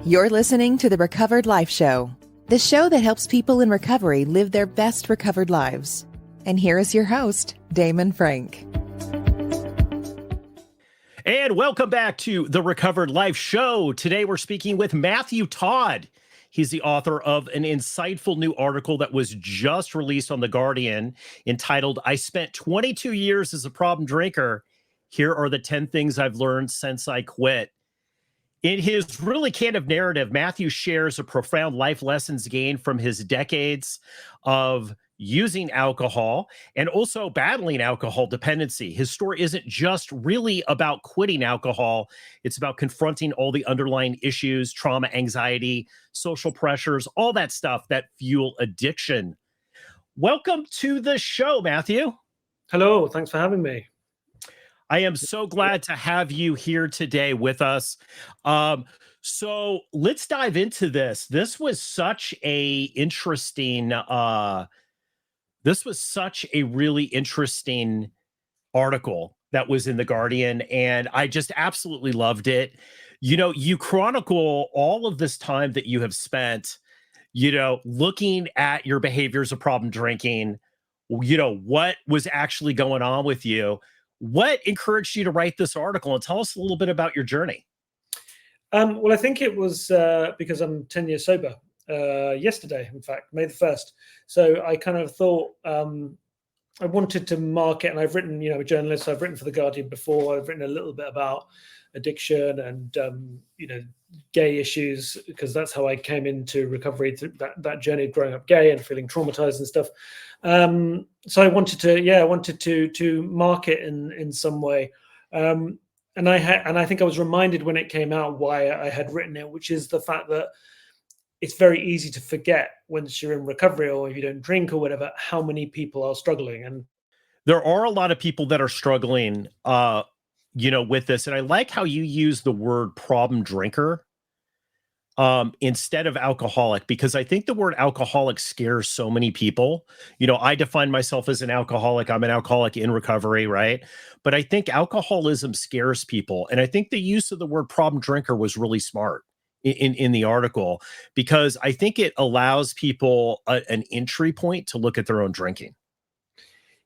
You're listening to the Recovered Life Show, the show that helps people in recovery live their best recovered lives. And here is your host, Damon Frank. And welcome back to the Recovered Life Show. Today we're speaking with Matthew Todd. He's the author of an insightful new article that was just released on The Guardian entitled, "I Spent 22 Years as a Problem Drinker. Here are the 10 things I've learned since I quit." In his really candid narrative, Matthew shares a profound life lessons gained from his decades of using alcohol and also battling alcohol dependency. His story isn't just really about quitting alcohol. It's about confronting all the underlying issues, trauma, anxiety, social pressures, all that stuff that fuel addiction. Welcome to the show, Matthew. Hello, thanks for having me. I am so glad to have you here today with us. So let's dive into this. This was such a really interesting article that was in The Guardian, and I just absolutely loved it. You know, you chronicle all of this time that you have spent, looking at your behaviors of problem drinking, what was actually going on with you. What encouraged you to write this article, and tell us a little bit about your journey? Well, I think it was because I'm 10 years sober. Yesterday, in fact, May the 1st. So I kind of thought I wanted to mark it, and I've written, a journalist. I've written for The Guardian before. I've written a little bit about addiction and, gay issues, because that's how I came into recovery, through that journey of growing up gay and feeling traumatized and stuff. So I wanted to mark it in some way. And I think I was reminded when it came out why I had written it, which is the fact that it's very easy to forget once you're in recovery or if you don't drink or whatever, how many people are struggling. And there are a lot of people that are struggling, with this. And I like how you use the word problem drinker instead of alcoholic, because I think the word alcoholic scares so many people. I define myself as an alcoholic. I'm an alcoholic in recovery, right? But I think alcoholism scares people. And I think the use of the word problem drinker was really smart in the article, because I think it allows people an entry point to look at their own drinking.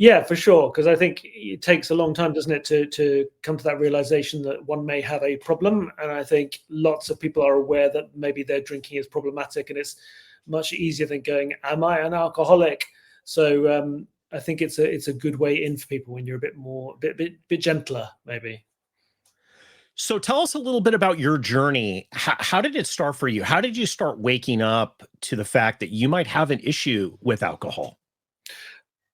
Yeah, for sure. Because I think it takes a long time, doesn't it, to come to that realization that one may have a problem. And I think lots of people are aware that maybe their drinking is problematic, and it's much easier than going, "Am I an alcoholic?" So I think it's a good way in for people when you're a bit gentler, maybe. So tell us a little bit about your journey. How did it start for you? How did you start waking up to the fact that you might have an issue with alcohol?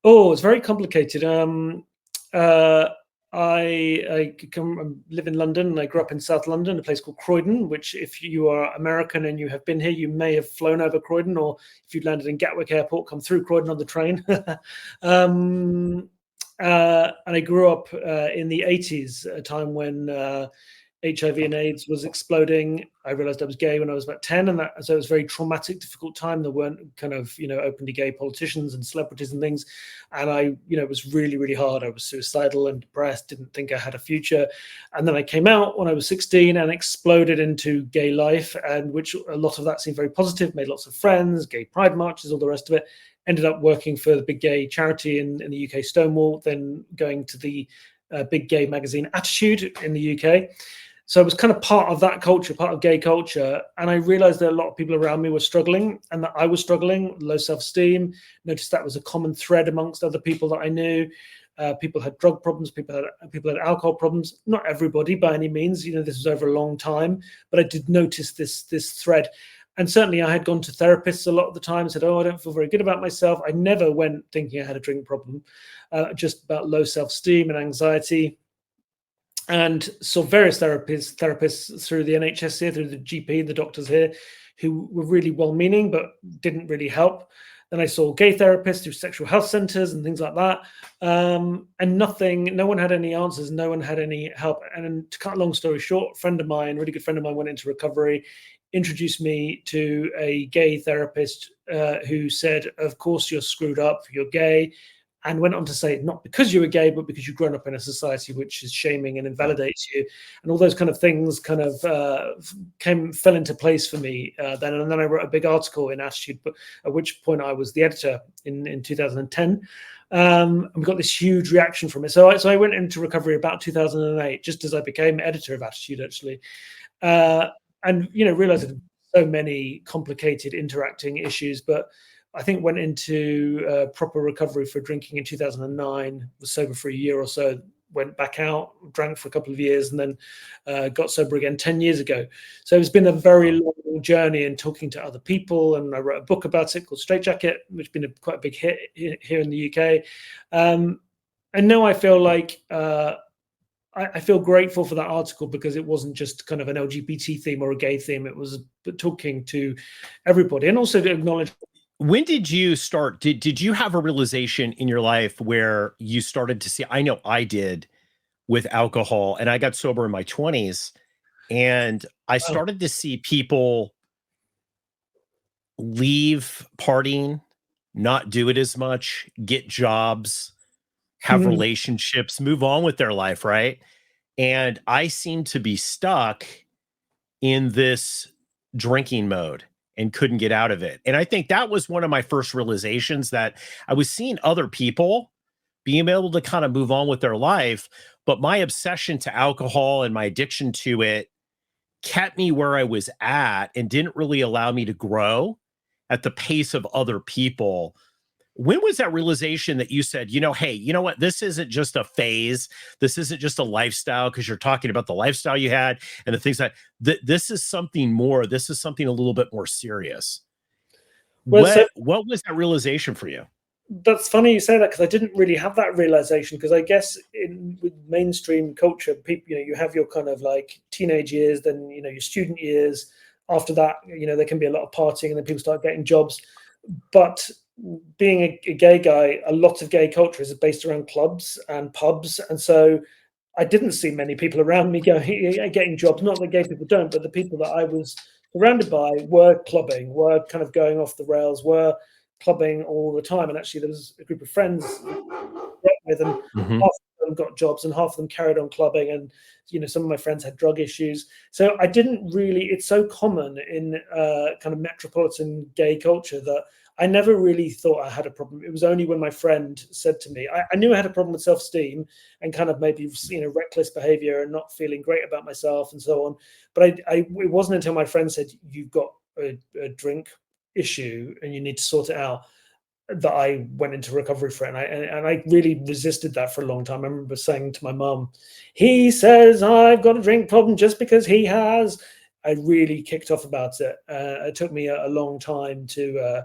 Oh, it's very complicated. I live in London, and I grew up in South London, a place called Croydon, which if you are American and you have been here, you may have flown over Croydon, or if you landed in Gatwick Airport, come through Croydon on the train. And I grew up in the 80s, a time when HIV and AIDS was exploding. I realized I was gay when I was about 10, and so it was a very traumatic, difficult time. There weren't kind of, openly gay politicians and celebrities and things. And it was really, really hard. I was suicidal and depressed, didn't think I had a future. And then I came out when I was 16 and exploded into gay life, and which a lot of that seemed very positive, made lots of friends, gay pride marches, all the rest of it. Ended up working for the big gay charity in the UK, Stonewall, then going to the big gay magazine Attitude in the UK. So I was kind of part of that culture, part of gay culture. And I realized that a lot of people around me were struggling, and that I was struggling, low self-esteem. Noticed that was a common thread amongst other people that I knew. People had drug problems, people had alcohol problems. Not everybody by any means, this was over a long time, but I did notice this thread. And certainly I had gone to therapists a lot of the time, said, "Oh, I don't feel very good about myself." I never went thinking I had a drink problem, just about low self-esteem and anxiety. And saw various therapists through the NHS here, through the GP, the doctors here, who were really well-meaning, but didn't really help. Then I saw gay therapists through sexual health centers and things like that. And no one had any answers. No one had any help. And to cut a long story short, a really good friend of mine went into recovery, introduced me to a gay therapist who said, "Of course you're screwed up, you're gay, and went on to say, not because you were gay, but because you've grown up in a society which is shaming and invalidates you, and all those kind of things kind of fell into place for me then. And then I wrote a big article in Attitude, at which point I was the editor in 2010. And we got this huge reaction from it. So I went into recovery about 2008, just as I became editor of Attitude, actually, and realized that so many complicated interacting issues, but I think went into proper recovery for drinking in 2009, was sober for a year or so, went back out, drank for a couple of years, and then got sober again 10 years ago. So it's been a very long journey in talking to other people, and I wrote a book about it called Straight Jacket, which has been quite a big hit here in the UK. And now I feel like I feel grateful for that article, because it wasn't just kind of an LGBT theme or a gay theme. It was talking to everybody, and also to acknowledge. When did you start? Did you have a realization in your life where you started to see? I know I did with alcohol, and I got sober in my 20s, and I started to see people leave partying, not do it as much, get jobs, have relationships, move on with their life, right? And I seemed to be stuck in this drinking mode and couldn't get out of it. And I think that was one of my first realizations, that I was seeing other people being able to kind of move on with their life, but my obsession to alcohol and my addiction to it kept me where I was at and didn't really allow me to grow at the pace of other people. When was that realization that you said, hey, you know what? This isn't just a phase. This isn't just a lifestyle, because you're talking about the lifestyle you had and the things that this is something more. This is something a little bit more serious. What was that realization for you? That's funny you say that, because I didn't really have that realization, because I guess with mainstream culture, people, you have your kind of like teenage years, then, your student years. After that, there can be a lot of partying, and then people start getting jobs. But being a gay guy, a lot of gay culture is based around clubs and pubs. And so I didn't see many people around me getting jobs. Not that gay people don't, but the people that I was surrounded by were clubbing, were kind of going off the rails, were clubbing all the time. And actually there was a group of friends with them. Half of them got jobs and half of them carried on clubbing. And, some of my friends had drug issues. So I didn't really, it's so common in kind of metropolitan gay culture that I never really thought I had a problem. It was only when my friend said to me, I knew I had a problem with self-esteem and kind of maybe, reckless behavior and not feeling great about myself and so on. But it wasn't until my friend said, you've got a drink issue and you need to sort it out, that I went into recovery for it. And I really resisted that for a long time. I remember saying to my mum, he says I've got a drink problem just because he has. I really kicked off about it. It took me a long time to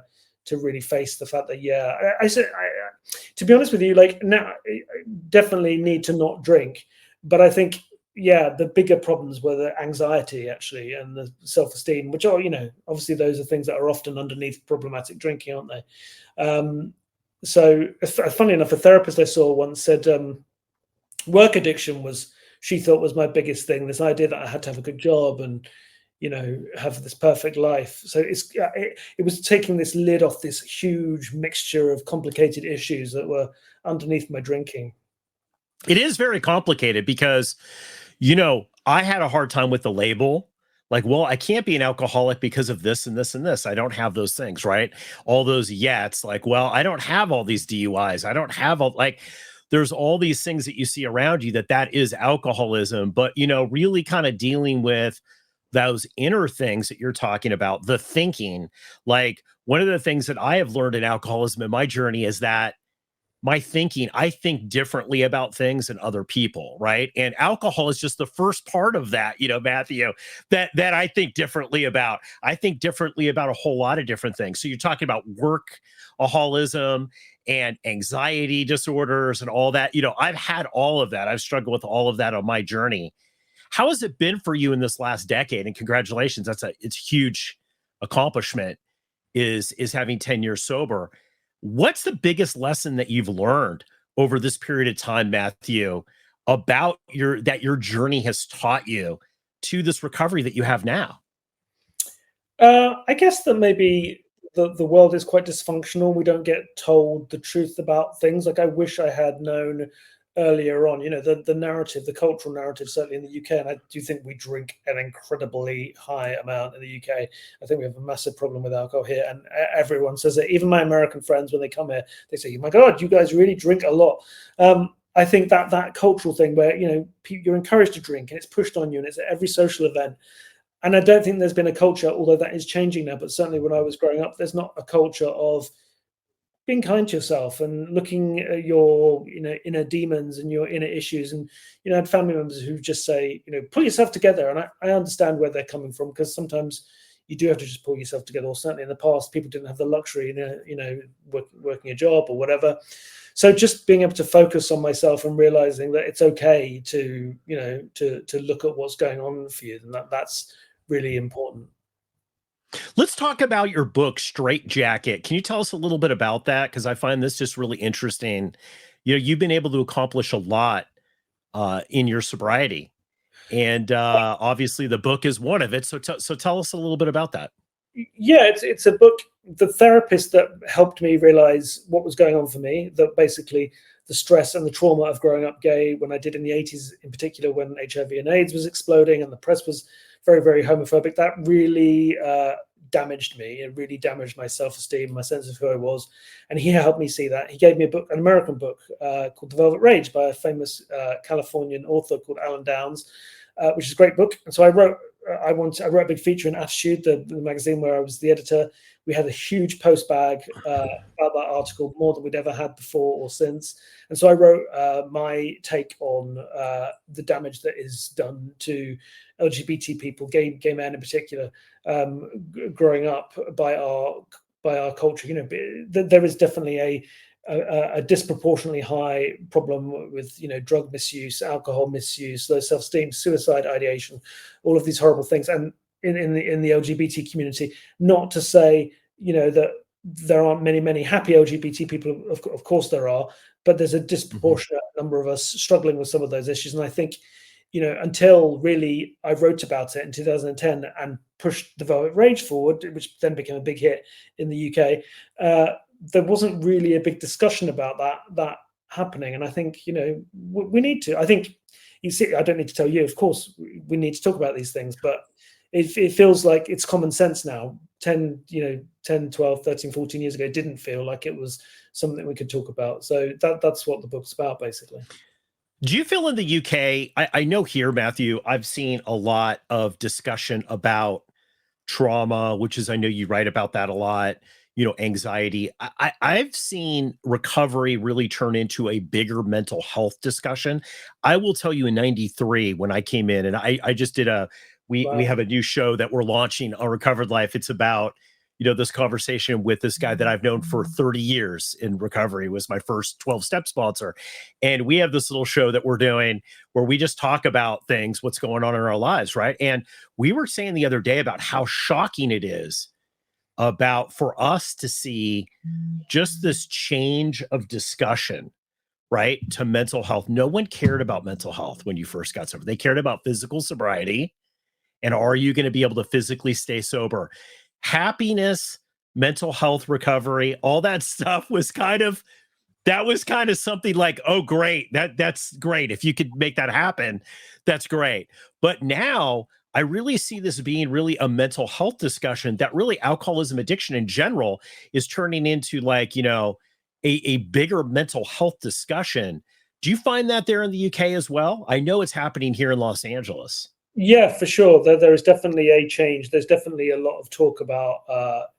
really face the fact that, I said, to be honest with you, like now, I definitely need to not drink. But I think, the bigger problems were the anxiety, actually, and the self-esteem, which are, obviously those are things that are often underneath problematic drinking, aren't they? So funny enough, a therapist I saw once said work addiction she thought was my biggest thing, this idea that I had to have a good job and, have this perfect life. So it was taking this lid off this huge mixture of complicated issues that were underneath my drinking. It is very complicated because, I had a hard time with the label. Like, well, I can't be an alcoholic because of this and this and this. I don't have those things, right? All those yets, like, well, I don't have all these DUIs. I don't have there's all these things that you see around you that is alcoholism. But, really kind of dealing with those inner things that you're talking about, the thinking. Like, one of the things that I have learned in alcoholism in my journey is that my thinking, I think differently about things than other people, right? And alcohol is just the first part of that, Matthew, that I think differently about. I think differently about a whole lot of different things. So you're talking about workaholism and anxiety disorders and all that. I've had all of that. I've struggled with all of that on my journey. How has it been for you in this last decade? And congratulations, it's a huge accomplishment, is having 10 years sober. What's the biggest lesson that you've learned over this period of time, Matthew, about your journey has taught you to this recovery that you have now? I guess that maybe the world is quite dysfunctional. We don't get told the truth about things. Like I wish I had known earlier on, the narrative, the cultural narrative, certainly in the UK. And I do think we drink an incredibly high amount in the UK. I think we have a massive problem with alcohol here. And everyone says it. Even my American friends, when they come here, they say, oh my God, you guys really drink a lot. I think that cultural thing where, you're encouraged to drink and it's pushed on you and it's at every social event. And I don't think there's been a culture, although that is changing now, but certainly when I was growing up, there's not a culture of being kind to yourself and looking at your inner demons and your inner issues. And I had family members who just say, pull yourself together. And I understand where they're coming from, because sometimes you do have to just pull yourself together. Or certainly in the past, people didn't have the luxury, working a job or whatever. So just being able to focus on myself and realizing that it's okay to look at what's going on for you, and that's really important. Let's talk about your book, Straight Jacket. Can you tell us a little bit about that? Because I find this just really interesting. You've been able to accomplish a lot in your sobriety, and obviously the book is one of it. So tell us a little bit about that. Yeah, it's a book. The therapist that helped me realize what was going on for me, that basically the stress and the trauma of growing up gay when I did in the 80s, in particular when HIV and AIDS was exploding and the press was very, very homophobic, that really damaged me. It really damaged my self-esteem, my sense of who I was. And he helped me see that. He gave me a book, an American book called The Velvet Rage by a famous Californian author called Alan Downs, which is a great book. And so I wrote a big feature in Attitude, the magazine where I was the editor. We had a huge post bag about that article, more than we'd ever had before or since. And so I wrote my take on the damage that is done to LGBT people, gay men in particular, growing up by our culture. There is definitely a disproportionately high problem with drug misuse, alcohol misuse, low self-esteem, suicide ideation, all of these horrible things, and in the LGBT community. Not to say that there aren't many happy LGBT people. Of course there are, but there's a disproportionate number of us struggling with some of those issues. And I think until really I wrote about it in 2010 and pushed The Velvet Rage forward, which then became a big hit in the UK, there wasn't really a big discussion about that happening. And I think, we need to. I think, I don't need to tell you, of course, we need to talk about these things, but it feels like it's common sense now. 10, 12, 13, 14 years ago, it didn't feel like it was something we could talk about. So that's what the book's about, basically. Do you feel in the UK, I know here, Matthew, I've seen a lot of discussion about trauma, which is, I know you write about that a lot, anxiety. I've seen recovery really turn into a bigger mental health discussion. I will tell you, in 93, when I came in, and I just did we have a new show that we're launching on Recovered Life. It's about, this conversation with this guy that I've known for 30 years in recovery, was my first 12-step sponsor. And we have this little show that we're doing where we just talk about things, what's going on in our lives, right? And we were saying the other day about how shocking it is for us to see just this change of discussion, right, to mental health. No one cared about mental health when you first got sober. They cared about physical sobriety. And are you going to be able to physically stay sober? Happiness, mental health recovery, all that stuff was kind of something like, oh, great. That's great. If you could make that happen, that's great. But now I really see this being really a mental health discussion, that really alcoholism addiction in general is turning into a bigger mental health discussion. Do you find that there in the UK as well? I know it's happening here in Los Angeles. Yeah, for sure. There is definitely a change. There's definitely a lot of talk about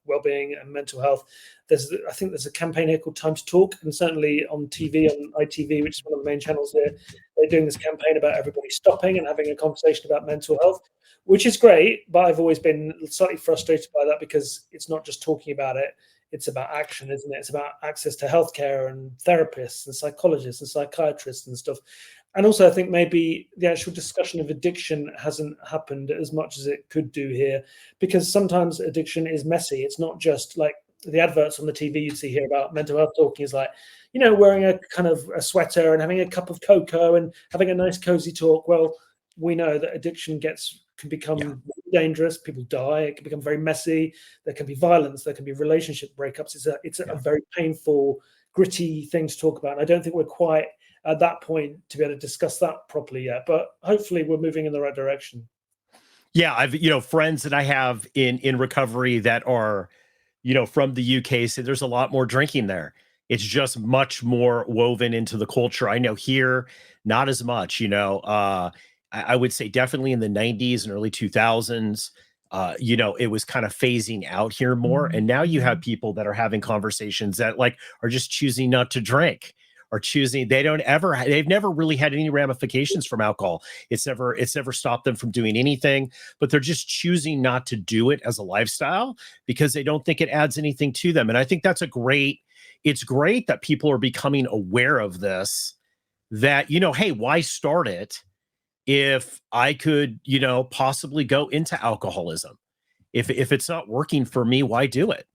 well-being and mental health. I think there's a campaign here called Time to Talk, and certainly on TV, on ITV, which is one of the main channels here, they're doing this campaign about everybody stopping and having a conversation about mental health, which is great. But I've always been slightly frustrated by that, because it's not just talking about it. It's about action, isn't it? It's about access to healthcare and therapists and psychologists and psychiatrists and stuff. And also, I think maybe the actual discussion of addiction hasn't happened as much as it could do here, because sometimes addiction is messy. It's not just like the adverts on the TV you see here about mental health talking is like, wearing a kind of a sweater and having a cup of cocoa and having a nice cozy talk. Well, we know that addiction can become dangerous. People die. It can become very messy. There can be violence. There can be relationship breakups. It's a very painful, gritty thing to talk about. And I don't think we're quite at that point to be able to discuss that properly yet. But hopefully, we're moving in the right direction. Yeah, I've friends that I have in recovery that are from the UK say there's a lot more drinking there. It's just much more woven into the culture. I know here, not as much. I would say definitely in the 90s and early 2000s. It was kind of phasing out here more. And now you have people that are having conversations that are just choosing not to drink, or choosing, they've never really had any ramifications from alcohol. It's never stopped them from doing anything, but they're just choosing not to do it as a lifestyle because they don't think it adds anything to them. And I think it's great that people are becoming aware of this, that, hey, why start it if I could, possibly go into alcoholism? If it's not working for me, why do it?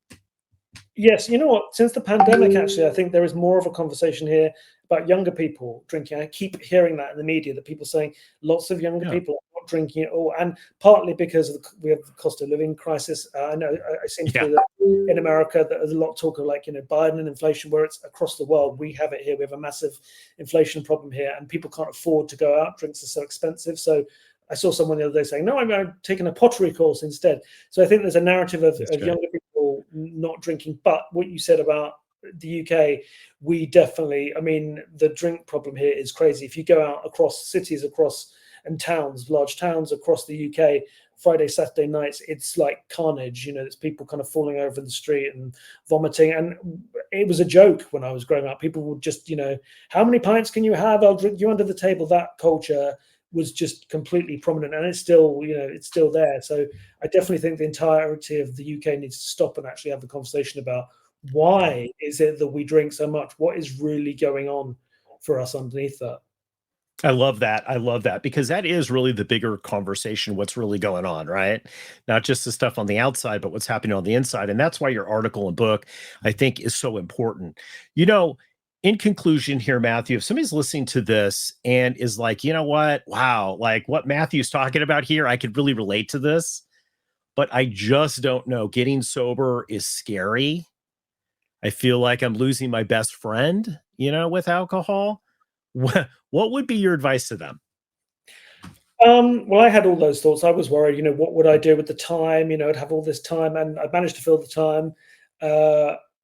Yes, you know what? Since the pandemic, actually, I think there is more of a conversation here about younger people drinking. I keep hearing that in the media, that people saying lots of younger people are not drinking at all, and partly because we have the cost of living crisis. I know I seem to be that in America that there's a lot of talk of Biden and inflation, where it's across the world. We have it here. We have a massive inflation problem here, and people can't afford to go out. Drinks are so expensive. So I saw someone the other day saying, no, I'm taking a pottery course instead. So I think there's a narrative of younger people not drinking. But what you said about the UK, we definitely, the drink problem here is crazy. If you go out across cities, and towns, large towns across the UK, Friday, Saturday nights, it's like carnage. There's people kind of falling over in the street and vomiting. And it was a joke when I was growing up. People would just, how many pints can you have? I'll drink you under the table. That culture was just completely prominent, and it's still there. So I definitely think the entirety of the UK needs to stop and actually have the conversation about why is it that we drink so much? What is really going on for us underneath that? I love that, because that is really the bigger conversation, what's really going on, right? Not just the stuff on the outside, but what's happening on the inside. And that's why your article and book, I think, is so important. In conclusion here, Matthew, if somebody's listening to this and is like, you know what? Wow, what Matthew's talking about here, I could really relate to this, but I just don't know. Getting sober is scary. I feel like I'm losing my best friend, with alcohol. What would be your advice to them? Well, I had all those thoughts. I was worried, what would I do with the time? I'd have all this time, and I managed to fill the time.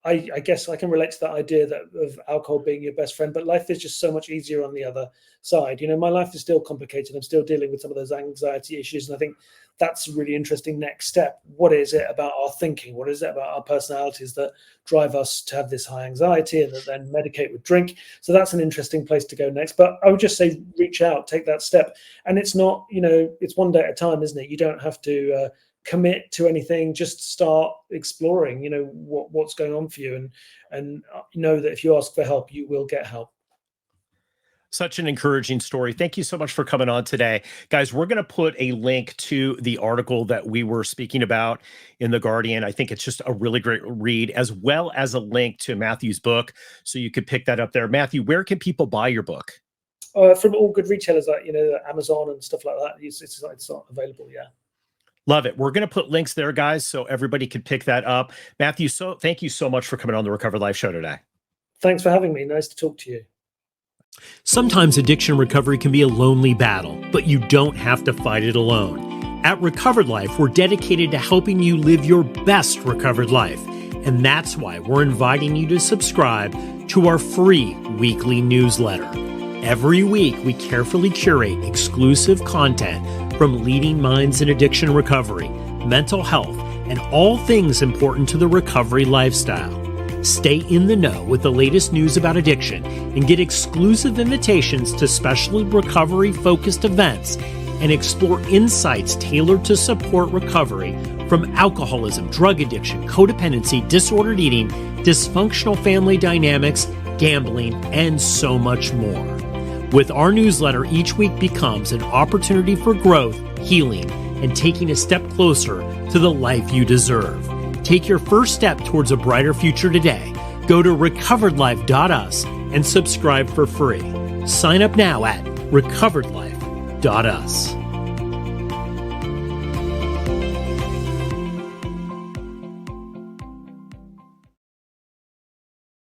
I guess I can relate to that idea of alcohol being your best friend, but life is just so much easier on the other side. My life is still complicated. I'm still dealing with some of those anxiety issues. And I think that's a really interesting next step. What is it about our thinking? What is it about our personalities that drive us to have this high anxiety and that then medicate with drink? So that's an interesting place to go next. But I would just say, reach out, take that step. And it's not, it's one day at a time, isn't it? You don't have to commit to anything. Just start exploring, what's going on for you, and know that if you ask for help, you will get help. Such an encouraging story. Thank you so much for coming on today. Guys, we're going to put a link to the article that we were speaking about in The Guardian. I think it's just a really great read, as well as a link to Matthew's book, so you could pick that up there. Matthew, where can people buy your book? From all good retailers like, Amazon and stuff like that. It's not available, yeah. Love it. We're going to put links there, guys, so everybody can pick that up. Matthew, thank you so much for coming on the Recovered Life Show today. Thanks for having me. Nice to talk to you. Sometimes addiction recovery can be a lonely battle, but you don't have to fight it alone. At Recovered Life, we're dedicated to helping you live your best recovered life. And that's why we're inviting you to subscribe to our free weekly newsletter. Every week, we carefully curate exclusive content from leading minds in addiction recovery, mental health, and all things important to the recovery lifestyle. Stay in the know with the latest news about addiction and get exclusive invitations to special recovery-focused events and explore insights tailored to support recovery from alcoholism, drug addiction, codependency, disordered eating, dysfunctional family dynamics, gambling, and so much more. With our newsletter, each week becomes an opportunity for growth, healing, and taking a step closer to the life you deserve. Take your first step towards a brighter future today. Go to recoveredlife.us and subscribe for free. Sign up now at recoveredlife.us.